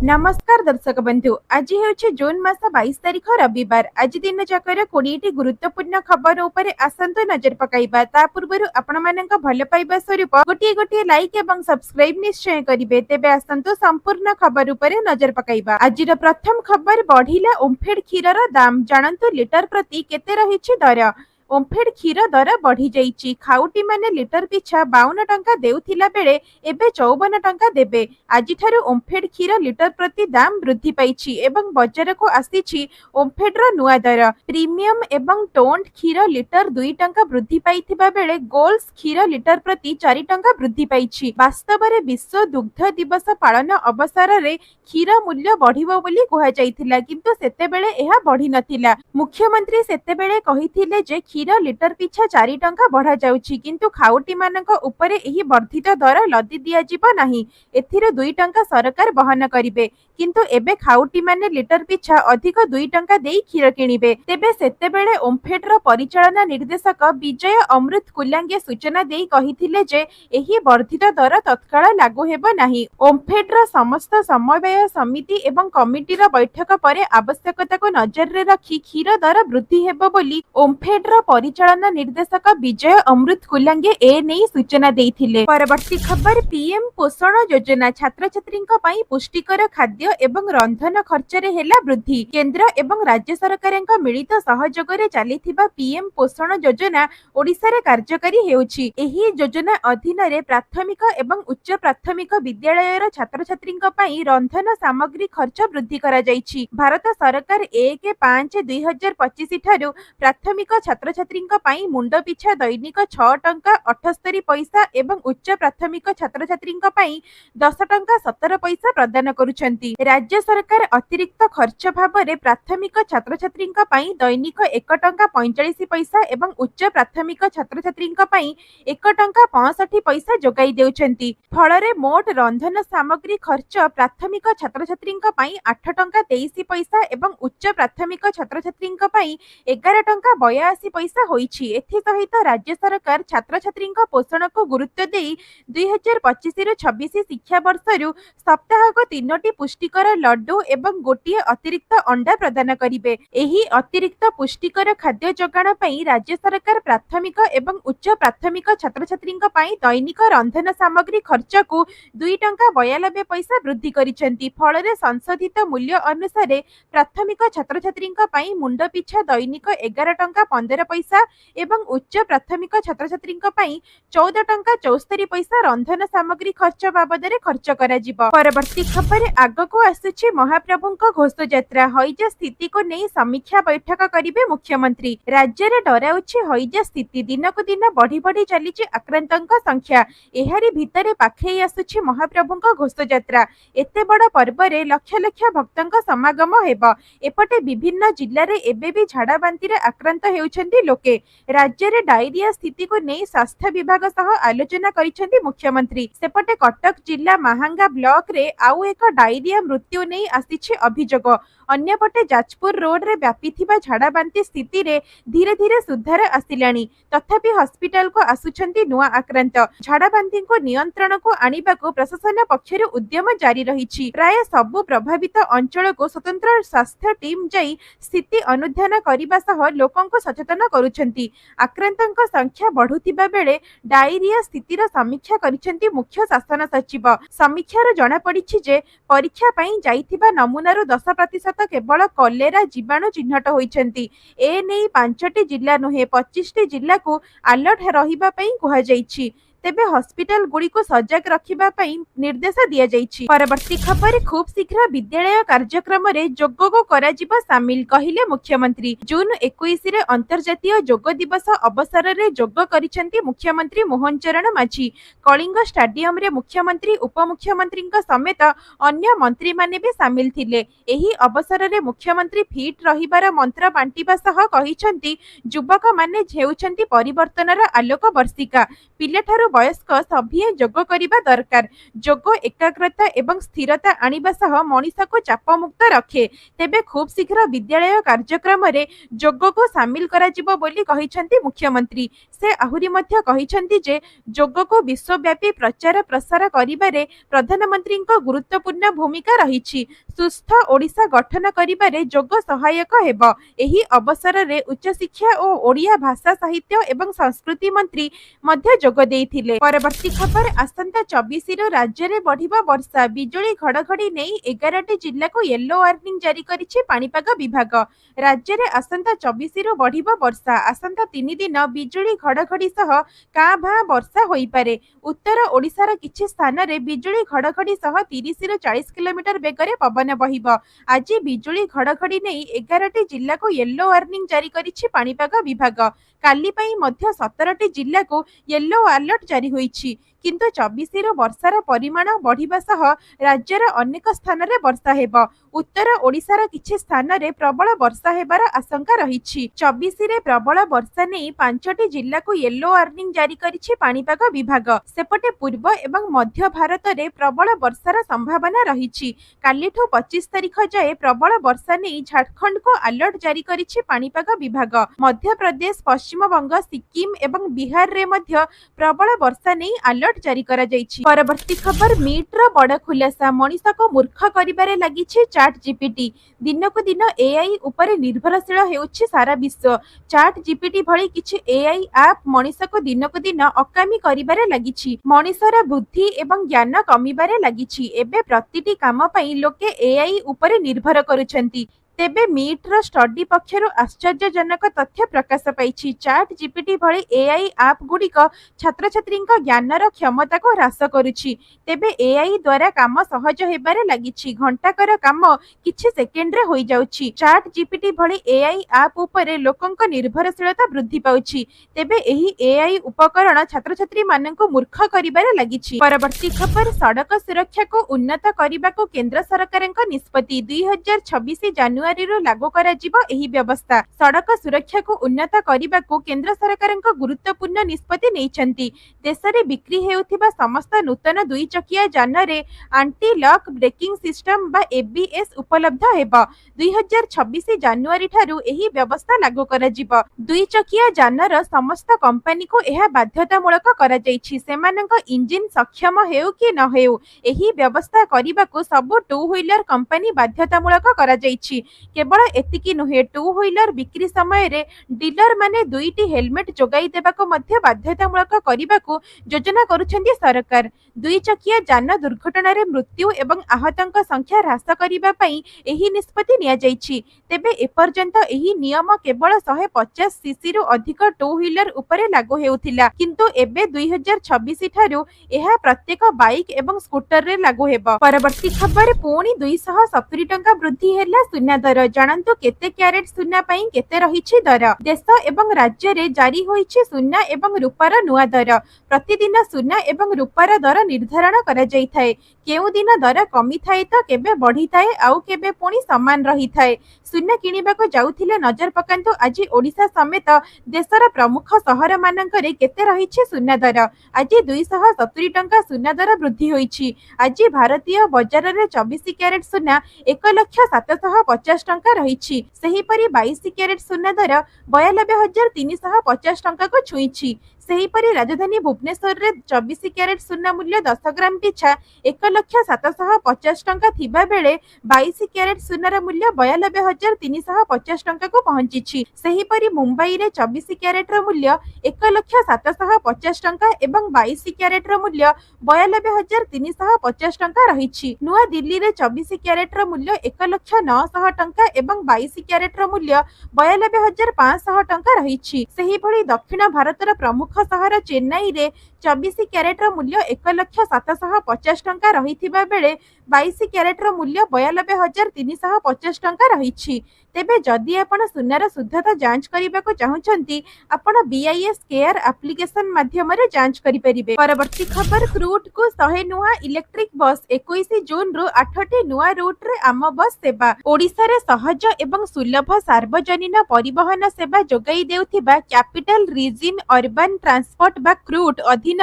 नमस्कार दर्शक बंधु आज हे जून मास 22 तारिख रविवार। आज दिन जाकर 20 गुरुत्वपूर्ण खबर उपरे आसंतु नजर पकाइबा। ता पूर्व आपण मानक भल पाइबा स्वरूप गोटे गोटे लाइक एवं सब्सक्राइब निश्चय करिवे। तेबे आसंतु संपूर्ण खबर उपरे नजर पकाइबा। आज प्रथम खबर बढ़िला ओमफेड क्षीरर दाम। जानंतु लिटर प्रति केते रहिछि दर। ओमफेड क्षीर दर बढ़ी जाइछि। खाउटी माने लिटर पिछा 52 टंका देउथिला बेले एबे 54 टंका देबे। आज ठारू ओमफेड क्षीर लिटर प्रति दाम वृद्धि पाइछि एवं बजार को आसीछि ओमफेड रो नुआ दर। प्रीमियम एवं टोन्ड क्षीर लिटर 2 टंका वृद्धि पाइथिबा बेले गोल्स क्षीर लिटर प्रति 4 टंका वृद्धि पाइछि। वास्तव में विश्व दुग्ध दिवस पालन अवसर रे क्षीर मूल्य बढ़िबो बोली कुहा जाइथिला, किंतु सेते बेले एहा बढ़ी नथिला। मुख्यमंत्री सेते बेले कहिथिले जे क्षीर लिटर पिछा 4 टंका बढ़ा जाउछि, किंतु खाउटी मानक उपरे एही वर्धित दर लदी दिया जिबो नाही। एथिरे 2 टंका सरकार बहन करिवे, किंतु एबे खाउटी माने लिटर पिछा अधिक 2 टंका देई क्षीर किनिबे। तेबे सेते बेले ओमफेड रो परिचालना निर्देशक विजय अमृत कुलांगे सूचना देई कहिथिले जे एही वर्धित दर तत्काल लागू हेबो नाही। ओमफेड रो समस्त समन्वय समिति एवं कमिटी रो बैठक परे आवश्यकता को नजर रे रखी क्षीर दर वृद्धि हेबो बोली ओमफेड रो परिचालना निर्देशक विजय अमृत कुलांगे ए नहीं सूचना देइथिले। परवर्ती खबर पीएम पोषण योजना। छात्र छात्रींक पई पुष्टिकर खाद्य एवं रंधन खर्च रे हेला वृद्धि। केंद्र एवं राज्य सरकारक मिलित सहयोग रे चलीथिबा पीएम पोषण योजना ओडिसा रे कार्यकारी हेउछि। एही योजना अधीन रे प्राथमिक एवं उच्च प्राथमिक विद्यालय रो छात्र छात्रींक पई रंधन सामग्री खर्च वृद्धि करा जाइछि। भारत सरकार 1/5/2025 ठारू प्राथमिक छात्र छात्रींक पई मुंड पिछा दैनिक 6 टंका 78 पैसा एवं उच्च प्राथमिक छात्र छात्रींक पई 10 टंका 17 पैसा प्रदान करुछंती। राज्य सरकार अतिरिक्त खर्च भाबरे प्राथमिक छात्र छात्रींक पई दैनिक 1 टंका 45 पैसा एवं उच्च प्राथमिक छात्र छात्रींक पई 1 टंका 65 पैसा जोगाई देउछंती। फଳରେ मोट रंधन सामग्री खर्च प्राथमिक छात्र छात्रींक पई 8 टंका 23 पैसा एवं उच्च प्राथमिक छात्र छात्रींक पई 11 टंका 82 पैसा होईछि। एथि सहित राज्य सरकार छात्र छात्रींक पोषण को गुरुत्व देई 2025 रु 26 शिक्षा वर्षरु सप्ताह को 3टी पुष्टिकर लड्डू एवं गोटिए अतिरिक्त अंडा प्रदान करिवे। एही अतिरिक्त पुष्टिकर खाद्य जोगाण पई राज्य सरकार प्राथमिक एवं उच्च प्राथमिक छात्र छात्रींक पई दैनिक रंधन सामग्री खर्च को 2 टंका 92 पैसा वृद्धि करिसेंती। फଳରେ संशोधित मूल्य अनुसार प्राथमिक छात्र छात्रींक पई मुंड पिछा दैनिक 11 टंका 15 पैसा एवं उच्च प्राथमिक छात्र छात्रींक पई 14 टंका 74 पैसा रंधन सामग्री खर्च बाबदरे खर्च करा जिवो। परवर्ती खबर आगको आसुछि महाप्रभुंक घोष यात्रा। हईजा स्थिति को नहीं समीक्षा बैठक करिवे मुख्यमंत्री। राज्य रे डराउछि हईजा स्थिति। दिन को दिन बढ़ी बढ़ी चलीछि आक्रांतक संख्या। एहारी भितरे पाखई आसुछि महाप्रभुंक घोष यात्रा। एते बड़ पर्व रे लक्ष लक्ष भक्तंक समागम हेबो। एपटे विभिन्न जिल्ला रे एबे भी झाड़ा बांती रे आक्रांत हेउछन्ती लोके। राज्य रे डायरिया स्थिति को नहीं स्वास्थ्य विभाग सह आलोचना करिसेंती मुख्यमंत्री। सेपटे कटक जिला महांगा ब्लॉक रे आउ एक डायरिया मृत्यु नहीं आसीछि अभियोग। अन्यपटे जाजपुर रोड रे व्यापीथिबा झाड़ा बांती स्थिति रे धीरे धीरे सुधार आसिलानी। तथापि हॉस्पिटल को आसुछन्ती नुआ आक्रांत। झाड़ा बांती को नियंत्रण को आनिबाकू प्रशासन पक्षरु उद्यम जारी रहिछि। प्राय सबु प्रभावित अंचल को स्वतंत्र स्वास्थ्य टीम जाई स्थिति अनुध्यान करिबा सह लोकंको सचेतन करुछन्ती। आक्रांतक संख्या बढ़ुथिबा बेले डायरिया स्थितिर समीक्षा करिसेंती मुख्य शासन सचिव। समीक्षार जणा पड़िछि जे परीक्षा पई जाइथिबा नमूनार 10% केवल कलेरा जीवाणु चिन्हट होइछन्ती। ए नै 5टी जिल्ला नुहे 25टी जिल्ला को अलर्ट रहिबा पई कुहा जाइछि। तेबे हॉस्पिटल गुड़ी को सजग रखिबा पई निर्देश दिया जाइछि। परवर्ती खबर खूब शीघ्र विद्यालय कार्यक्रम रे जोग को कराजिबा शामिल कहिले मुख्यमंत्री। जून 21 रे अंतर्जातीय जोग दिवस अवसर रे जोग करिसेंती मुख्यमंत्री मोहन चरण माझी। कलिंग स्टेडियम रे मुख्यमंत्री उपमुख्यमंत्री समेत अन्य मंत्री माने भी शामिल थिले। एही अवसर रे मुख्यमंत्री फिट रहिबार मंत्र बांटिबा सह कहिसेंती युवक माने हेउछन्ती परिवर्तनर आलोक वर्षिका। पिलेठारु ବୟସ୍କ ସଭିଏ ଯୋଗ କରିବା ଦରକାର। ଯୋଗ ଏକାଗ୍ରତା ଏବଂ ସ୍ଥିରତା ଆଣିବା ସହ ମଣିଷକୁ ଚାପମୁକ୍ତ ରଖେ। ତେବେ ଖୁବ୍ ଶୀଘ୍ର ବିଦ୍ୟାଳୟ କାର୍ଯ୍ୟକ୍ରମରେ ଯୋଗକୁ ସାମିଲ କରାଯିବ ବୋଲି କହିଛନ୍ତି ମୁଖ୍ୟମନ୍ତ୍ରୀ। ସେ ଆହୁରି ମଧ୍ୟ କହିଛନ୍ତି ଯେ ଯୋଗକୁ ବିଶ୍ୱବ୍ୟାପୀ ପ୍ରଚାର ପ୍ରସାର କରିବାରେ ପ୍ରଧାନମନ୍ତ୍ରୀଙ୍କ ଗୁରୁତ୍ୱପୂର୍ଣ୍ଣ ଭୂମିକା ରହିଛି। ସୁସ୍ଥ ଓଡ଼ିଶା ଗଠନ କରିବାରେ ଯୋଗ ସହାୟକ ହେବ। ଏହି ଅବସରରେ ଉଚ୍ଚଶିକ୍ଷା ଓ ଓଡ଼ିଆ ଭାଷା ସାହିତ୍ୟ ଏବଂ ସଂସ୍କୃତି ମନ୍ତ୍ରୀ ମଧ୍ୟ ଯୋଗ ଦେଇଥିଲେ। ପରବର୍ତ୍ତୀ ଖବର ଆସନ୍ତା 24ରୁ ରାଜ୍ୟରେ ବଢିବ ବର୍ଷା। ବିଜୁଳି ଘଡଘଡି ନେଇ 11ଟି ଜିଲ୍ଲାକୁ ୟେଲୋ ୱାର୍ଣ୍ଣିଂ ଜାରି କରିଛି ପାଣିପାଗ ବିଭାଗ। ରାଜ୍ୟରେ ଆସନ୍ତା 24ରୁ ବଢିବ ବର୍ଷା। ଆସନ୍ତା 3 ଦିନ ବିଜୁଳି ଘଡଘଡି ସହ କାଁ ଭାଁ ବର୍ଷା ହୋଇପାରେ। ଉତ୍ତର ଓଡ଼ିଶାର କିଛି ସ୍ଥାନରେ ବିଜୁଳି ଘଡଘଡି ସହ 30ରୁ 40 କିଲୋମିଟର ବେଗରେ ପବନ ବହିବ। ଆଜି ବିଜୁଳି ଘଡଘଡି ନେଇ 11ଟି ଜିଲ୍ଲାକୁ ୟେଲୋ ୱାର୍ଣ୍ଣିଂ ଜାରି କରିଛି ପାଣିପାଗ ବିଭାଗ। କାଲି ପାଇଁ ମଧ୍ୟ 17ଟି ଜିଲ୍ଲାକୁ ୟେଲୋ ଆଲର୍ଟ ଜାରି ହୋଇଛି। କିନ୍ତୁ 24ରୁ ବର୍ଷାର ପରିମାଣ ବଢିବା ସହ ରାଜ୍ୟର ଅନେକ ସ୍ଥାନରେ ବର୍ଷା ହେବ। ଉତ୍ତର ଓଡ଼ିଶାର କିଛି ସ୍ଥାନରେ ପ୍ରବଳ ବର୍ଷା ହେବାର ଆଶଙ୍କା ରହିଛି। 24ରେ ପ୍ରବଳ ବର୍ଷା ନେଇ 5ଟି ଜିଲ୍ଲାକୁ ୟେଲୋ ୱାର୍ଣ୍ଣିଂ ଜାରି କରିଛି ପାଣିପାଗ ବିଭାଗ। ସେପଟେ ପୂର୍ବ ଏବଂ ମଧ୍ୟ ଭାରତରେ ପ୍ରବଳ ବର୍ଷାର ସମ୍ଭାବନା ରହିଛି। କାଲିଠୁ 25 ତାରିଖ ଯାଏ ପ୍ରବଳ ବର୍ଷା ନେଇ ଝାଡଖଣ୍ଡକୁ ଆଲର୍ଟ ଜାରି କରିଛି ପାଣିପାଗ ବିଭାଗ। ମଧ୍ୟପ୍ରଦେଶ, ପଶ୍ଚିମବଙ୍ଗ, ସିକିମ ଏବଂ ବିହାରରେ ମଧ୍ୟ ପ୍ରବଳ ବର୍ଷା ନେଇ ଆଲର୍ଟ ଜାରି କରାଯାଇଛି। ପରବର୍ତ୍ତୀ ଖବର ମିଟ୍ର ବଡ଼ ଖୁଲାସା। ମଣିଷକୁ ମୂର୍ଖ କରିବାରେ ଲାଗିଛି ଚାଟ୍ ଜିପିଟି। ଦିନକୁ ଦିନ ଏଆଇ ଉପରେ ନିର୍ଭରଶୀଳ ହେଉଛି ସାରା ବିଶ୍ୱ। ଚାଟ୍ ଜିପିଟି ଭଳି କିଛି ଏଆଇ ଆପ୍ ମଣିଷକୁ ଦିନକୁ ଦିନ ଅକାମୀ କରିବାରେ ଲାଗିଛି। ମଣିଷର ବୁଦ୍ଧି ଏବଂ ଜ୍ଞାନ କମିବାରେ ଲାଗିଛି। ଏବେ ପ୍ରତିଟି କାମ ପାଇଁ ଲୋକେ ଏଆଇ ଉପରେ ନିର୍ଭର କରୁଛନ୍ତି। ତେବେ ମିଟ୍ର ଷ୍ଟଡି ପକ୍ଷରୁ ଆଶ୍ଚର୍ଯ୍ୟଜନକ ତଥ୍ୟ ପ୍ରକାଶ ପାଇଛି। ଚାଟ୍ ଜିପିଟି ଭଳି ଏଆଇ ଆପ୍ ଗୁଡ଼ିକ ଛାତ୍ରଛାତ୍ରୀଙ୍କ ଜ୍ଞାନର କ୍ଷମତାକୁ ହ୍ରାସ କରୁଛି। ତେବେ ଏଆଇ ଦ୍ୱାରା କାମ ସହଜ ହେବାରେ ଲାଗିଛି। ଘଣ୍ଟାକର କାମ କିଛି ସେକେଣ୍ଡରେ ହୋଇଯାଉଛି। ଚାଟ୍ ଜିପିଟି ଭଳି ଏଆଇ ଆପ୍ ଉପରେ ଲୋକଙ୍କ ନିର୍ଭରଶୀଳତା ବୃଦ୍ଧି ପାଉଛି। ତେବେ ଏହି ଏଆଇ ଉପକରଣ ଛାତ୍ରଛାତ୍ରୀମାନଙ୍କୁ ମୂର୍ଖ କରିବାରେ ଲାଗିଛି। ପରବର୍ତ୍ତୀ ଖବର ସଡ଼କ ସୁରକ୍ଷାକୁ ଉନ୍ନତ କରିବାକୁ କେନ୍ଦ୍ର ସରକାରଙ୍କ ନିଷ୍ପତ୍ତି। 2026 ଜାନୁଆରୀରୁ ଲାଗୁ କରାଯିବ ଏହି ବ୍ୟବସ୍ଥା। ସଡ଼କ ସୁରକ୍ଷାକୁ ଉନ୍ନତ କରିବାକୁ କେନ୍ଦ୍ର ସରକାରଙ୍କ ଗୁରୁତ୍ୱପୂର୍ଣ୍ଣ ନିଷ୍ପତ୍ତି ନେଇଛନ୍ତି। ଦେଶରେ ବିକ୍ରି ହେଉଥିବା ସମସ୍ତ ନୂତନ 2 ଚକିଆ ଯାନରେ ଆଣ୍ଟି ଲକ୍ ବ୍ରେକିଂ ସିଷ୍ଟମ ବା ଏବିଏସ୍ ଉପଲବ୍ଧ ହେବ। 2026 ଜାନୁଆରୀ ଠାରୁ ଏହି ବ୍ୟବସ୍ଥା ଲାଗୁ କରାଯିବ। 2 ଚକିଆ ଯାନର ସମସ୍ତ କମ୍ପାନୀକୁ ଏହା ବାଧ୍ୟତାମୂଳକ କରାଯାଇଛି। ସେମାନଙ୍କ ଇଞ୍ଜିନ ସକ୍ଷମ ହେଉ କି ନ ହେଉ ଏହି ବ୍ୟବସ୍ଥା କରିବାକୁ ସବୁ 2 ହ୍ୱିଲର କମ୍ପାନୀ ବାଧ୍ୟତାମୂଳକ କରାଯାଇଛି। କେବଳ ଏତିକି ନୁହେଁ, 2 ହ୍ୱିଲର ବିକ୍ରି ସମୟରେ ଡିଲର ମାନେ 2ଟି ହେଲମେଟ ଯୋଗାଇ ଦେବାକୁ ମଧ୍ୟ ବାଧ୍ୟତାମୂଳକ କରିବାକୁ ଯୋଜନା କରୁଛନ୍ତି ସରକାର। 2 ଚକିଆ ଯାନ ଦୁର୍ଘଟଣାରେ ମୃତ୍ୟୁ ଏବଂ ଆହତଙ୍କ ସଂଖ୍ୟା ହ୍ରାସ କରିବା ପାଇଁ ଏହି ନିଷ୍ପତ୍ତି ନିଆଯାଇଛି। ତେବେ ଏପର୍ଯ୍ୟନ୍ତ ଏହି ନିୟମ କେବଳ 150 ସିସିରୁ ଅଧିକ 2 ହ୍ୱିଲର ଉପରେ ଲାଗୁ ହେଉଥିଲା। କିନ୍ତୁ ଏବେ 2026 ଠାରୁ ଏହା ପ୍ରତ୍ୟେକ ବାଇକ୍ ଏବଂ ସ୍କୁଟରରେ ଲାଗୁ ହେବ। ପରବର୍ତ୍ତୀ ଖବର ପୁଣି 270 ଟଙ୍କା ବୃଦ୍ଧି ହେଲା ସୁନା ଦର। ଜାଣନ୍ତୁ କେତେ କ୍ୟାରେଟ ସୁନା ପାଇଁ କେତେ ରହିଛି ଦର। ଦେଶ ଏବଂ ରାଜ୍ୟରେ ଜାରି ହୋଇଛି ସୁନା ଏବଂ ରୂପାର ନୂଆ ଦର। ପ୍ରତିଦିନ ସୁନା ଏବଂ ରୂପାର ଦର ନିର୍ଦ୍ଧାରଣ କରାଯାଇଥାଏ। କେଉଁ ଦିନ ଦର କମିଥାଏ ତ କେବେ ବଢିଥାଏ, ଆଉ କେବେ ପୁଣି ସମାନ ରହିଥାଏ। ସୁନା କିଣିବାକୁ ଯାଉଥିଲେ ନଜର ପକାନ୍ତୁ ଆଜି ଓଡ଼ିଶା ସମେତ ଦେଶର ପ୍ରମୁଖ ସହର ମାନଙ୍କରେ କେତେ ରହିଛି ସୁନା ଦର। ଆଜି 270 ଟଙ୍କା ସୁନା ଦର ବୃଦ୍ଧି ହୋଇଛି। ଆଜି ଭାରତୀୟ ବଜାରରେ 24 କ୍ୟାରେଟ ସୁନା 1,750,000 ଟଙ୍କା ରହିଛି। ସେହିପରି 22 କ୍ୟାରେଟ ସୁନା ଦର 92,350 ଟଙ୍କାକୁ ଛୁଇଁଛି। ସେହିପରି ରାଜଧାନୀ ଭୁବନେଶ୍ୱରରେ 24 କ୍ୟାରେଟ ସୁନା ମୂଲ୍ୟ 10 ଗ୍ରାମ ପିଛା 1,750,000 ଟଙ୍କା ଥିବା ବେଳେ 22 କ୍ୟାରେଟ ସୁନାର ମୂଲ୍ୟ 92,350 ଟଙ୍କାକୁ ପହଞ୍ଚିଛି। ସେହିପରି ମୁମ୍ବାଇରେ 24 କ୍ୟାରେଟର ମୂଲ୍ୟ 1,750,000 ଟଙ୍କା ଏବଂ 22 କ୍ୟାରେଟର ମୂଲ୍ୟ 92,350 ଟଙ୍କା ରହିଛି। ନୂଆଦିଲ୍ଲୀରେ 24 କ୍ୟାରେଟର ମୂଲ୍ୟ 1,09,000 ଟଙ୍କା ଏବଂ 22 କ୍ୟାରେଟର ମୂଲ୍ୟ 92,500 ଟଙ୍କା ରହିଛି। ସେହିଭଳି ଦକ୍ଷିଣ ଭାରତର ପ୍ରମୁଖ ସହର ଚେନ୍ନାଇରେ 24 କ୍ୟାରେଟର ମୂଲ୍ୟ 1,750,000 ଟଙ୍କା ରହିଥିବା ବେଳେ 22 କ୍ୟାରେଟର ମୂଲ୍ୟ 92,350 ଟଙ୍କା ରହିଛି। ତେବେ ଯଦି ଆପଣ ସୁନାର ଶୁଦ୍ଧତା ଯାଞ୍ଚ କରିବାକୁ ଚାହୁଁଛନ୍ତି ଆପଣ BIS କେୟାର ଆପ୍ଲିକେସନ ମାଧ୍ୟମରେ ଯାଞ୍ଚ କରିପାରିବେ। ପରବର୍ତ୍ତୀ ଖବର କ୍ରୁଟକୁ 100 ନୂଆ ଇଲେକ୍ଟ୍ରିକ ବସ୍। 21 ଜୁନରୁ 8ଟି ନୂଆ ରୁଟ୍ରେ ଆମ ବସ୍ ସେବା। ଓଡ଼ିଶାରେ ସହଜ ଏବଂ ସୁଲଭ ସାର୍ବଜନୀନ ପରିବହନ ସେବା ଯୋଗାଇ ଦେଉଥିବା କ୍ୟାପିଟାଲ ରିଜିନ୍ ଅର୍ବାନ ट्रांसपोर्ट बा क्रूट अधीन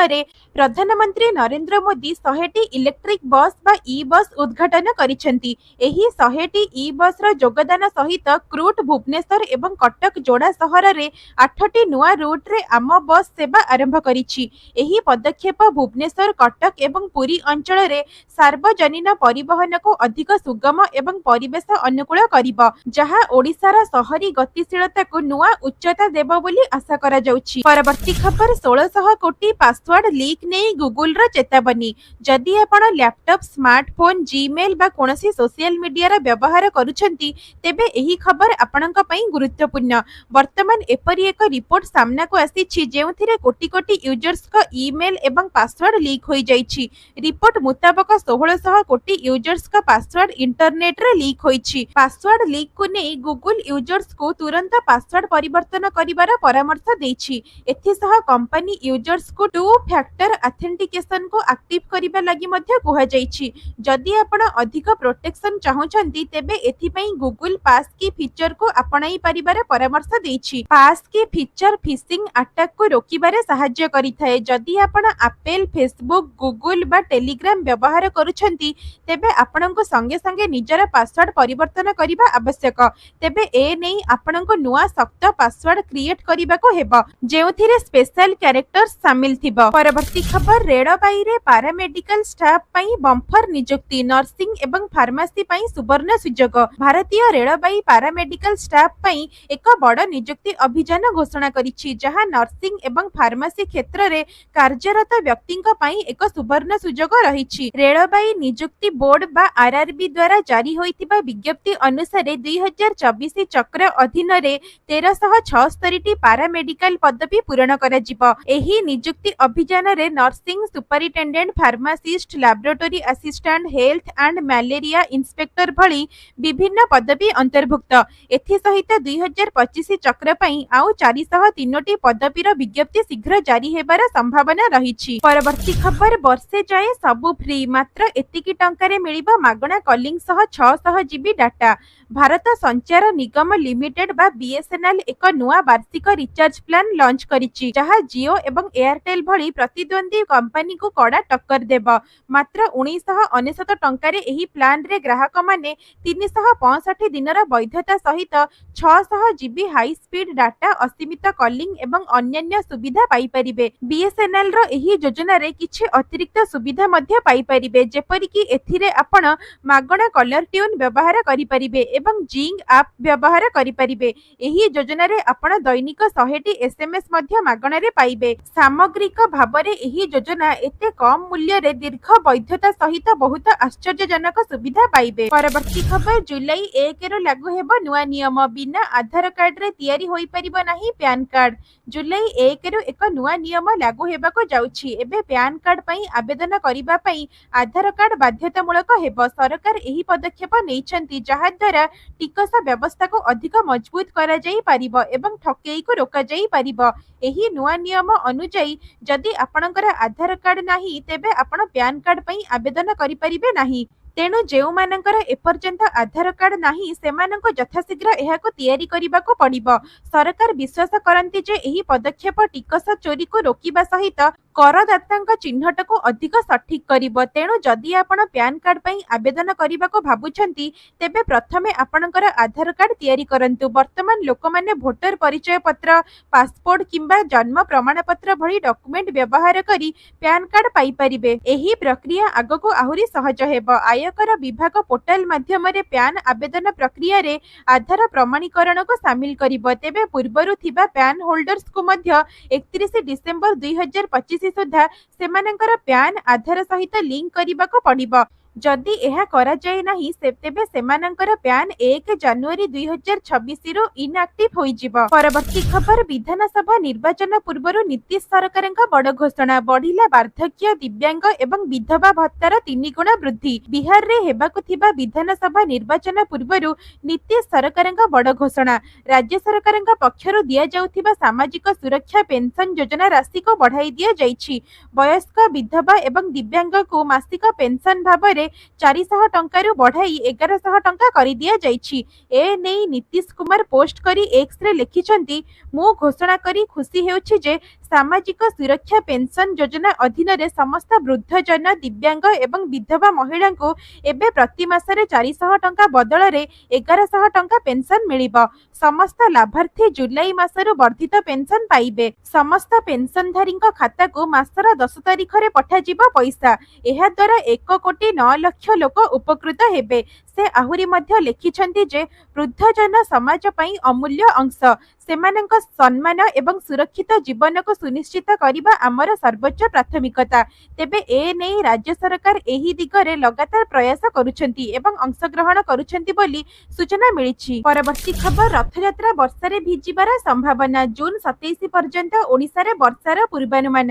प्रधानमंत्री नरेंद्र मोदी 100टी इलेक्ट्रिक बस बा ई बस उद्घाटन करिसेंती। एही 100टी ई बस रो योगदान सहित क्रूट भुवनेश्वर एवं कटक जोड़ा सहर रे 8टी नुआ रूट रे आम बस सेवा आरंभ करिछि। एही पदक्षेप भुवनेश्वर कटक एवं पुरी अंचल रे सार्वजनिक परिवहन को अधिक सुगम एवं परिवेश अनुकूल करिब, जहा ओडिशार शहरी गतिशीलता को नुआ उच्चता देव बोली आशा करा जाउछि। परवर्ती खबर 1600 कोटी पासवर्ड लीक नहीं गूगल रो चेतावनी। जदि आपण लैपटॉप स्मार्टफोन जीमेल बा कोनोसी सोशल मीडिया रा व्यवहार करूछंती तेबे एही खबर आपणक पई गुरुत्वपूर्ण। वर्तमान एपरी एक रिपोर्ट सामना को आसीछि जेउथिरे कोटी कोटी यूजर्स को ईमेल एवं पासवर्ड लीक होई जाइछि। रिपोर्ट मुताबक 1600 कोटी यूजर्स का पासवर्ड इंटरनेट रे लीक होइछि। पासवर्ड लीक को नै गूगल यूजर्स को तुरंत पासवर्ड परिवर्तन करिवार परामर्श दैछि। एथिसह कंपनी यूजर्स को टू फैक्टर ऑथेंटिकेशन को एक्टिव करिबा लागि मध्ये कुहा जाइछि। जदि आपण अधिक प्रोटेक्शन चाहुछंती तेबे एथि पई गूगल पास की फीचर को अपनाई परिबार परामर्श दैछि। पास की फीचर फिशिंग अटैक को रोकिबारे सहाय्य करिथाय। जदि आपण एप्पल, फेसबुक, गूगल बा टेलीग्राम व्यवहार करूछंती तेबे आपणको संगे संगे निजर पासवर्ड परिवर्तन करिबा आवश्यक। तेबे ए नै आपणको नुआ सख्त पासवर्ड क्रिएट करिबा को हेबो जेउथिरे स्पेशल कैरेक्टर्स शामिल थिबो। परवर्ती खबर रेलबाई रे पैरामेडिकल स्टाफ पई बम्फर नियुक्ति। नर्सिंग एवं फार्मेसी पई सुवर्ण सुजोग। भारतीय रेलबाई पैरामेडिकल स्टाफ पई एक बड़ नियुक्ति अभियान घोषणा करिछि, जहां नर्सिंग एवं फार्मेसी क्षेत्र रे कार्यरत व्यक्तिंक पई एक सुवर्ण सुजोग रहिछि। रेलबाई नियुक्ति बोर्ड बा आरआरबी द्वारा जारी होइतिबा विज्ञप्ति अनुसार 2024 चक्र अधीन रे 1376 टी पैरामेडिकल पदवी पूरण करा जिवो। एही नियुक्ति अभियान रे nursing superintendent, pharmacist, laboratory assistant, health and malaria inspector भली विभिन्न पदवी अंतर्भुक्त। एथि सहित 2025 चक्र पई आउ 403 टी पदवीर विज्ञप्ति शीघ्र जारी हेबार संभावना रहिछि। परवर्ती खबर वर्षे जाए सबु फ्री, मात्र एतिकी टंकारे मिलिबो मागणा कॉलिंग सह 600 जीबी डाटा। भारत संचार निगम लिमिटेड बा बीएसएनएल एक नुआ वार्षिक रिचार्ज प्लान लॉन्च करिछि, जहा जियो एवं एयरटेल भली प्रतिद्वंदी कंपनी को कड़ा टक्कर देब। मात्र 1999 टंकारे एही प्लान रे ग्राहक माने 365 दिनर वैधता सहित 600 जीबी हाई स्पीड डाटा, असीमित कॉलिंग एवं अन्यान्य सुविधा पाई परिबे। बीएसएनएल रो एही योजना रे किछि अतिरिक्त सुविधा मध्ये पाई परिबे, जेपरि कि एथिरे आपण मागणा कलर ट्यून व्यवहार करि परिबे एवं जिंग ऐप व्यवहार करि परिबे। एही योजना रे आपण दैनिक 100 टी एसएमएस मध्ये मागणा रे पाइबे। सामग्रिक भाबरे एही योजना एते कम मूल्य रे दीर्घ वैधता सहित बहुत आश्चर्यजनक सुविधा पाइबे। परवर्ती खबर जुलाई 1 रो लागू हेबो नुआ नियम। बिना आधार कार्ड रे तयारी होई परिबो नाही पैन कार्ड। जुलाई 1 रो एक नुआ नियम लागू हेबाको जाउछि। एबे पैन कार्ड पई आवेदन करिबा पई आधार कार्ड बाध्यतामूलक हेबो। सरकार एही पदक्षेप नेइछन्ति, जहा द्वारा टिकस व्यवस्था को अधिक मजबूत करा जाई परिबो एवं ठकेई को रोका जाई परिबो। एही नुआ नियम अनुसायी जदि आपणकर आधार कार्ड नाही तेबे आपण पैन कार्ड पई आवेदन करि परिबे नाही। तेणु जेउ मानकर एपर्यंत आधार कार्ड नाही सेमाननको यथाशीघ्र एहाको तयारी करिबाको पड़िबो। सरकार विश्वास करंती जे एही पदक्षेप टिकस चोरी को रोकिबा सहित करदातांक चिन्हट को अधिक सठिक करिबो। तेणु जदि आपण पैन कार्ड पई आवेदन करिबाको भाबुछंती तेबे प्रथमे आपणकर आधार कार्ड तयारी करंतु। वर्तमान लोकमाने भोटर परिचय पत्र, पासपोर्ट किंबा जन्म प्रमाण पत्र भली डॉक्यूमेंट व्यवहार करी पैन कार्ड पाई परिबे। एही प्रक्रिया आगको आहुरी सहज हेबो। आयकर विभाग पोर्टल माध्यम रे पैन आवेदन प्रक्रिया रे आधार प्रमाणीकरण को शामिल करिबो। तेबे पूर्वरु थिबा पैन होल्डर्स को मध्य 31 डिसेंबर 2025 सुधा सेमानंकर पैन आधार सहित लिंक करिबाको पड़िबो। जदि एहा करा जाय नाही तेबे सेमानंकर पैन 1 जनवरी 2026 रो इनएक्टिव होई जिवो। परवर्ती खबर विधानसभा निर्वाचन पूर्वरु नीतीश सरकारक बड़ घोषणा। बढ़िला वार्धक्य, दिव्यांग एवं विधवा भत्तार 3 गुण वृद्धि। बिहार रे हेबाकु थिबा विधानसभा निर्वाचन पूर्वरु नीतीश सरकारक बड़ घोषणा। राज्य सरकारक पक्षरु दिया जाउथिबा सामाजिक सुरक्षा पेंशन योजना राशि को बढ़ाई दिया जाइछि। वयस्क, विधवा एवं दिव्यांग को मासिक पेंशन भाबरे ଏବେ 400 ଟଙ୍କାରୁ ବଢାଇ 1100 ଟଙ୍କା କରିଦିଆଯାଇଛି। ଏ ନେଇ ନୀତିଶ କୁମାର ପୋଷ୍ଟ କରି ଏକ୍ସରେ ଲେଖିଛନ୍ତି, ମୁଁ ଘୋଷଣା କରି ଖୁସି ହେଉଛି ଯେ ସାମାଜିକ ସୁରକ୍ଷା ପେନସନ ଯୋଜନା ଅଧୀନରେ ସମସ୍ତ ବୃଦ୍ଧଜନ, ଦିବ୍ୟାଙ୍ଗ ଏବଂ ବିଧବା ମହିଳାଙ୍କୁ ଏବେ ପ୍ରତି ମାସରେ 400 ଟଙ୍କା ବଦଳରେ 1100 ଟଙ୍କା ପେନସନ ମିଳିବ। ସମସ୍ତ ଲାଭାର୍ଥୀ ଜୁଲାଇ ମାସରୁ ବର୍ଦ୍ଧିତ ପେନସନ ପାଇବେ। ସମସ୍ତ ପେନସନଧାରୀଙ୍କ ଖାତାକୁ ମାସର 10 ତାରିଖରେ ପଠାଯିବ ପଇସା। ଏହାଦ୍ୱାରା 1,09,00,000 ଲୋକ ଉପକୃତ ହେବେ। ସେ ଆହୁରି ମଧ୍ୟ ଲେଖିଛନ୍ତି ଯେ ବୃଦ୍ଧଜନ ସମାଜ ପାଇଁ ଅମୂଲ୍ୟ ଅଂଶ। ସେମାନଙ୍କ ସମ୍ମାନ ଏବଂ ସୁରକ୍ଷିତ ଜୀବନକୁ ସୁନିଶ୍ଚିତ କରିବା ଆମର ସର୍ବୋଚ୍ଚ ପ୍ରାଥମିକତା। ତେବେ ଏ ନେଇ ରାଜ୍ୟ ସରକାର ଏହି ଦିଗରେ ଲଗାତାର ପ୍ରୟାସ କରୁଛନ୍ତି ଏବଂ ଅଂଶଗ୍ରହଣ କରୁଛନ୍ତି ବୋଲି ସୂଚନା ମିଳିଛି। ପରବର୍ତ୍ତୀ ଖବର, ରଥଯାତ୍ରା ବର୍ଷାରେ ଭିଜିବାର ସମ୍ଭାବନା। ଜୁନ 27 ପର୍ଯ୍ୟନ୍ତ ଓଡ଼ିଶାରେ ବର୍ଷାର ପୂର୍ବାନୁମାନ।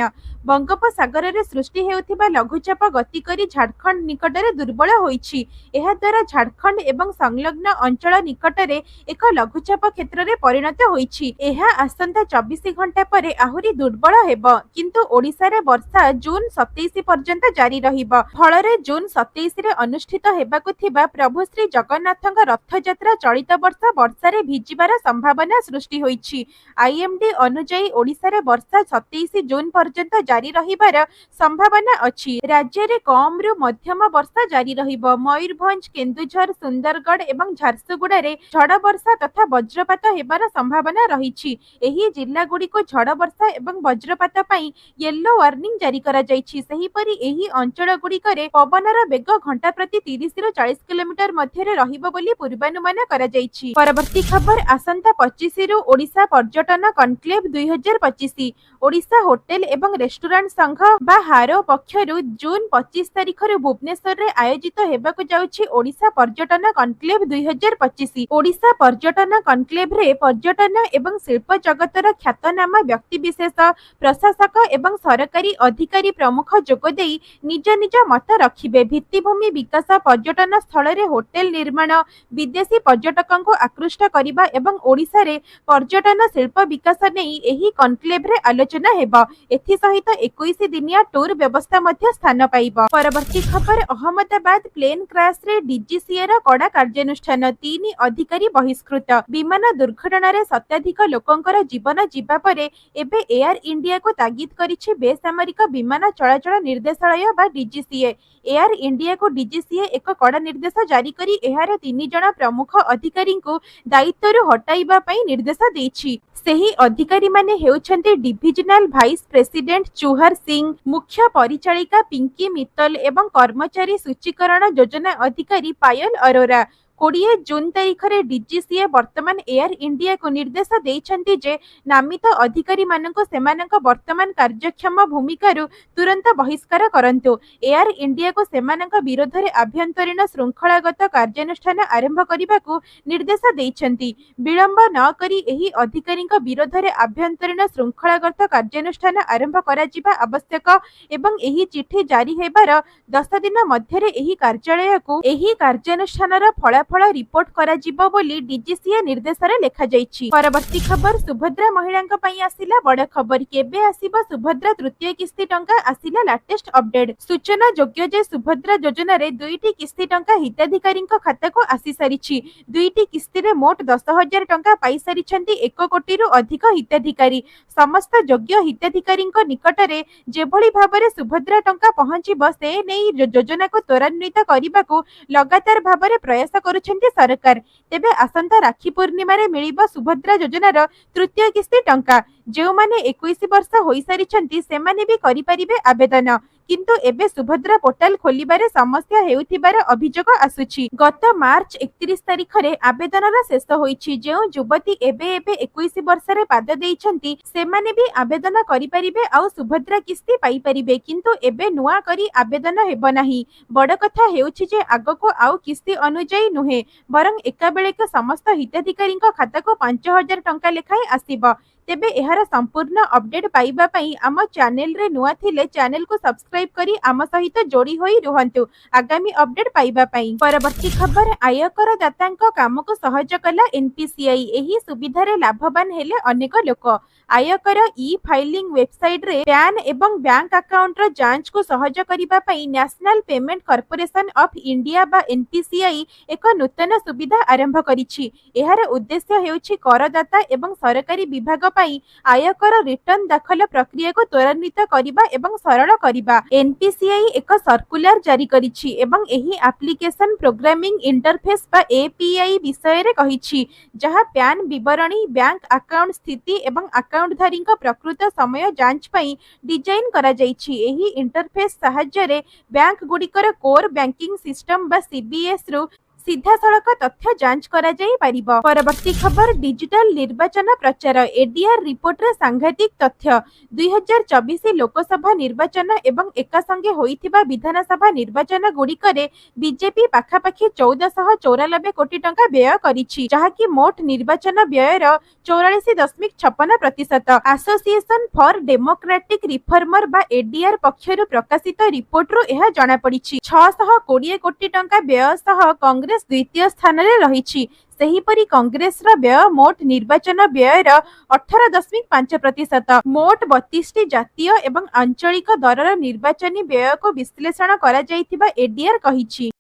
ବଙ୍ଗୋପସାଗରରେ ସୃଷ୍ଟି ହେଉଥିବା ଲଘୁଚାପ ଗତି କରି ଝାଡ଼ଖଣ୍ଡ ନିକଟରେ ଦୁର୍ବଳ ହୋଇଛି। ଏହାଦ୍ୱାରା ଝାଡ଼ଖଣ୍ଡ ଏବଂ ସଂଲଗ୍ନ ଅଞ୍ଚଳ ନିକଟରେ ଏକ ଲଘୁଚାପ କ୍ଷେତ୍ରରେ ପରିଣତ ହୋଇଛି। ଏହା ଆସନ୍ତା 24 ଘଣ୍ଟା ପରେ ଆହୁରି ଦୁର୍ବଳ ହେବ। କିନ୍ତୁ ଓଡ଼ିଶାରେ ବର୍ଷା ଜୁନ 27 ପର୍ଯ୍ୟନ୍ତ ଜାରି ରହିବ। ଫଳରେ ଜୁନ 27ରେ ଅନୁଷ୍ଠିତ ହେବାକୁ ଥିବା ପ୍ରଭୁ ଶ୍ରୀ ଜଗନ୍ନାଥଙ୍କ ରଥଯାତ୍ରା ଚଳିତ ବର୍ଷ ବର୍ଷାରେ ଭିଜିବାର ସମ୍ଭାବନା ସୃଷ୍ଟି ହୋଇଛି। ଆଇଏମଡି ଅନୁଯାୟୀ ଓଡ଼ିଶାରେ ବର୍ଷା 27 ଜୁନ ପର୍ଯ୍ୟନ୍ତ ଜାରି ରହିବାର ସମ୍ଭାବନା ଅଛି। ରାଜ୍ୟରେ କମରୁ ମଧ୍ୟମ ବର୍ଷା ଜାରି ରହିବ। ମୟୂରଭଞ୍ଜ, କେନ୍ଦୁଝର, ସୁନ୍ଦରଗଡ଼ ଏବଂ ଝାରସୁଗୁଡ଼ାରେ ଝଡ଼ ବର୍ଷା ତଥା ବଜ୍ରପାତ ହେବାର ସମ୍ଭାବନା ରହିଛି। ଏହି ଜିଲ୍ଲାଗୁଡ଼ିକୁ ଝଡ଼ ବର୍ଷା ଏବଂ ବଜ୍ରପାତ ପାଇଁ ୟେଲୋ ୱାର୍ଣ୍ଣିଂ ଜାରି କରାଯାଇଛି। ସେହିପରି ଏହି ଅଞ୍ଚଳଗୁଡ଼ିକରେ ପବନର ବେଗ ଘଣ୍ଟା ପ୍ରତି 30ରୁ 40 କିଲୋମିଟର ମଧ୍ୟରେ ରହିବ ବୋଲି ପୂର୍ବାନୁମାନ କରାଯାଇଛି। ପରବର୍ତ୍ତୀ ଖବର, ଆସନ୍ତା 25ରୁ ଓଡ଼ିଶା ପର୍ଯ୍ୟଟନ କନକ୍ଲେଭ 2025। ଓଡ଼ିଶା ହୋଟେଲ ଏବଂ ରେଷ୍ଟୁରାଣ୍ଟ ସଂଘ ବା ହାରୋ ପକ୍ଷରୁ ଜୁନ 25 ତାରିଖରୁ ଭୁବନେଶ୍ୱରରେ ଆୟୋଜିତ ହେବାକୁ ଯାଉଛି ଓଡ଼ିଶା ପର୍ଯ୍ୟଟନ କନକ୍ଲେଭ 2025। ଓଡ଼ିଶା ପର୍ଯ୍ୟଟନ କନକ୍ଲେଭରେ ପର୍ଯ୍ୟଟନ ଏବଂ ଶିଳ୍ପ ଜଗତର ଖ୍ୟାତନାମା ବ୍ୟକ୍ତିବିଶେଷ, ପ୍ରଶାସକ ଏବଂ ସରକାରୀ ଅଧିକାରୀ ପ୍ରମୁଖ ଯୋଗଦେଇ ନିଜ ନିଜ ମତ ରଖିବେ। ଭିତ୍ତିଭୂମି ବିକାଶ, ପର୍ଯ୍ୟଟନ ସ୍ଥଳରେ ହୋଟେଲ ନିର୍ମାଣ, ବିଦେଶୀ ପର୍ଯ୍ୟଟକଙ୍କୁ ଆକୃଷ୍ଟ କରିବା ଏବଂ ଓଡ଼ିଶାରେ ପର୍ଯ୍ୟଟନ ଶିଳ୍ପ ବିକାଶ ନେଇ ଏହି କନକ୍ଲେଭରେ ଆଲୋଚନା ହେବ। ଏଥିସହିତ 21 ଦିନିଆ ଟୁର ବ୍ୟବସ୍ଥା ମଧ୍ୟ ସ୍ଥାନ ପାଇବ। ପରବର୍ତ୍ତୀ ଖବର, ଅହମ୍ମଦାବାଦ ପ୍ଲେନ କ୍ରାଶରେ ଡିଜିସିଏର କଡ଼ା କାର୍ଯ୍ୟାନୁଷ୍ଠାନ, 3 ଅଧିକାରୀ ବହିଷ୍କୃତ। ବିମାନ ଦୁର୍ଘଟଣାରେ ଶତାଧିକ ଲୋକଙ୍କର ଜୀବନ ଯିବା ପରେ ଏବେ ଏୟାର ଇଣ୍ଡିଆକୁ ତାଗିଦ କରିଛି ବେସାମରିକ ବିମାନ ଚଳାଚଳ ନିର୍ଦ୍ଦେଶାଳୟ ବା ଡିଜିସିଏ। ଏୟାର ଇଣ୍ଡିଆକୁ ଡିଜିସିଏ ଏକ କଡ଼ା ନିର୍ଦ୍ଦେଶ ଜାରି କରି ଏହାର 3 ଜଣ ପ୍ରମୁଖ ଅଧିକାରୀଙ୍କୁ ଦାୟିତ୍ୱରୁ ହଟାଇବା ପାଇଁ ନିର୍ଦ୍ଦେଶ ଦେଇଛି। ସେହି ଅଧିକାରୀମାନେ ହେଉଛନ୍ତି ଡିଭିଜନାଲ ଭାଇସ୍ ପ୍ରେସିଡେଣ୍ଟ ଚୁହର ସିଂ, ମୁଖ୍ୟ ପରିଚାଳିକା ପିଙ୍କି ମିତ୍ତଲ ଏବଂ କର୍ମଚାରୀ ସୂଚୀକରଣ ଯୋଜନା ଅଧିକାରୀ ପାୟଲ ଅରୋରା। 20 ଜୁନ ତାରିଖରେ ଡିଜିସିଏ ବର୍ତ୍ତମାନ ଏୟାର ଇଣ୍ଡିଆକୁ ନିର୍ଦ୍ଦେଶ ଦେଇଛନ୍ତି ଯେ ନାମିତ ଅଧିକାରୀମାନଙ୍କୁ ସେମାନଙ୍କ ବର୍ତ୍ତମାନ କାର୍ଯ୍ୟକ୍ଷମ ଭୂମିକାରୁ ତୁରନ୍ତ ବହିଷ୍କାର କରନ୍ତୁ। ଏୟାର ଇଣ୍ଡିଆକୁ ସେମାନଙ୍କ ବିରୋଧରେ ଆଭ୍ୟନ୍ତରୀଣ ଶୃଙ୍ଖଳାଗତ କାର୍ଯ୍ୟାନୁଷ୍ଠାନ ଆରମ୍ଭ କରିବାକୁ ନିର୍ଦ୍ଦେଶ ଦେଇଛନ୍ତି। ବିଳମ୍ବ ନ କରି ଏହି ଅଧିକାରୀଙ୍କ ବିରୋଧରେ ଆଭ୍ୟନ୍ତରୀଣ ଶୃଙ୍ଖଳାଗତ କାର୍ଯ୍ୟାନୁଷ୍ଠାନ ଆରମ୍ଭ କରାଯିବା ଆବଶ୍ୟକ ଏବଂ ଏହି ଚିଠି ଜାରି ହେବାର 10 ଦିନ ମଧ୍ୟରେ ଏହି କାର୍ଯ୍ୟାଳୟକୁ ଏହି କାର୍ଯ୍ୟାନୁଷ୍ଠାନର ଫଳାଫଳ ରିପୋର୍ଟ କରାଯିବ ବୋଲି ଡିଜିସିଏ ନିର୍ଦ୍ଦେଶରେ ଲେଖାଯାଇଛି। ପରବର୍ତ୍ତୀ ଖବର, ସୁଭଦ୍ରା ମହିଳାଙ୍କ ପାଇଁ ଆସିଲା ବଡ଼ ଖବର। କେବେ ଆସିବ ସୁଭଦ୍ରା ତୃତୀୟ କିସ୍ତି ଟଙ୍କା? ଆସିଲା ଲାଟେଷ୍ଟ ଅପଡେଟ୍। ସୂଚନା ଯୋଗ୍ୟ ଯେ ସୁଭଦ୍ରା ଯୋଜନାରେ 2ଟି କିସ୍ତି ଟଙ୍କା ହିତାଧିକାରୀଙ୍କ ଖାତାକୁ ଆସିସାରିଛି। 2ଟି କିସ୍ତିରେ ମୋଟ 10,000 ଟଙ୍କା ପାଇସାରିଛନ୍ତି 1 କୋଟିରୁ ଅଧିକ ହିତାଧିକାରୀ। ସମସ୍ତ ଯୋଗ୍ୟ ହିତାଧିକାରୀଙ୍କ ନିକଟରେ ଯେଭଳି ଭାବରେ ସୁଭଦ୍ରା ଟଙ୍କା ପହଞ୍ଚିବ ସେ ନେଇ ଯୋଜନାକୁ ତ୍ୱରାନ୍ୱିତ କରିବାକୁ ଲଗାତାର ଭାବରେ ପ୍ରୟାସ କରୁଛନ୍ତି ସରକାର। ତେବେ ଆସନ୍ତା ରାକ୍ଷୀ ପୂର୍ଣ୍ଣିମାରେ ମିଳିବ ସୁଭଦ୍ରା ଯୋଜନାର ତୃତୀୟ କିସ୍ତି ଟଙ୍କା। ଯେଉଁମାନେ 21 ବର୍ଷ ହୋଇସାରିଛନ୍ତି ସେମାନେ ବି କରିପାରିବେ ଆବେଦନ। କିନ୍ତୁ ଏବେ ସୁଭଦ୍ରା ପୋର୍ଟାଲ ଖୋଲିବାରେ ସମସ୍ୟା ହେଉଥିବାର ଅଭିଯୋଗ ଆସୁଛି। ଗତ ମାର୍ଚ୍ଚ 31 ତାରିଖରେ ଆବେଦନର ଶେଷ ହୋଇଛି। ଯେଉଁ ଯୁବତୀ ଏବେ 21 ବର୍ଷରେ ପାଦ ଦେଇଛନ୍ତି ସେମାନେ ବି ଆବେଦନ କରିପାରିବେ ଆଉ ସୁଭଦ୍ରା କିସ୍ତି ପାଇପାରିବେ। କିନ୍ତୁ ଏବେ ନୂଆ କରି ଆବେଦନ ହେବ ନାହିଁ। ବଡ଼ କଥା ହେଉଛି ଯେ ଆଗକୁ ଆଉ କିସ୍ତି ଅନୁଯାୟୀ ନୁହେଁ, ବରଂ ଏକାବେଳକେ ସମସ୍ତ ହିତାଧିକାରୀଙ୍କ ଖାତାକୁ 5,000 ଟଙ୍କା ଲେଖାଏଁ ଆସିବ। तेबे एहार संपूर्ण अपडेट पाइबा पई आम चैनल रे नुआ थिले चैनल को सब्सक्राइब करी आम सहित जोड़ी होई रुहंतु आगामी अपडेट पाइबा पई। परवर्ती खबर आयकर दातांको काम को सहज कला एनपीसीआई। एही सुविधारे लाभवान हेले अनेक लोक। आयकर ई फाइलिंग वेबसाइट रे पैन एवं बैंक अकाउंट रो जांच को सहज करिबा पई national payment corporation of India बा एनपीसीआई एक नूतन सुविधा आरंभ करिछि। एहार उद्देश्य हेउछि करदाता एवं सरकारी विभाग पाई आयकर रिटर्न दाखल प्रक्रिया को त्वरान्वित करिबा एवं सरल करिबा। एनपीसीआई एक सर्कुलर जारी करिछि एवं एही एप्लीकेशन प्रोग्रामिंग इंटरफेस बा एपीआई विषय रे कहिछि जहा पैन विवरणी बैंक अकाउंट स्थिति एवं अकाउंटधारी प्रकृत समय जांच पई डिजाइन करा जाइछि। एही इंटरफेस सहाय्य रे बैंक गुड़िकर कोर बैंकिंग सिस्टम बा सीबीएस रु सीधा सड़क तथ्य जांच करा जाई परिबो। परवर्ती खबर डिजिटल निर्वाचन प्रचार एडीआर रिपोर्ट रे सांघातिक तथ्य 2024 लोकसभा निर्वाचन एवं एका संगे होइथिबा विधानसभा निर्वाचन गुड़िकरे बीजेपी पाखापाखि 1494 कोटी टंका व्यय करिछि जहाकि मोट निर्वाचन व्ययर 44.56%। एसोसिएशन फॉर डेमोक्रेटिक रिफॉर्मर बा एडीआर पक्षरु प्रकाशित रिपोर्ट रु एहा जणा पड़िछि। 620 कोटी टंका व्यय सह कांग्रेस द्वितीय स्थान रे रहिछि। सेहीपरि कांग्रेस रा व्यय मोट निर्वाचन व्ययर 18.5%। मोट 32टी जातीय एवं आंचलिक दरर निर्वाचनी व्यय को विश्लेषण करा जाइथिबा एडीआर कहिछि।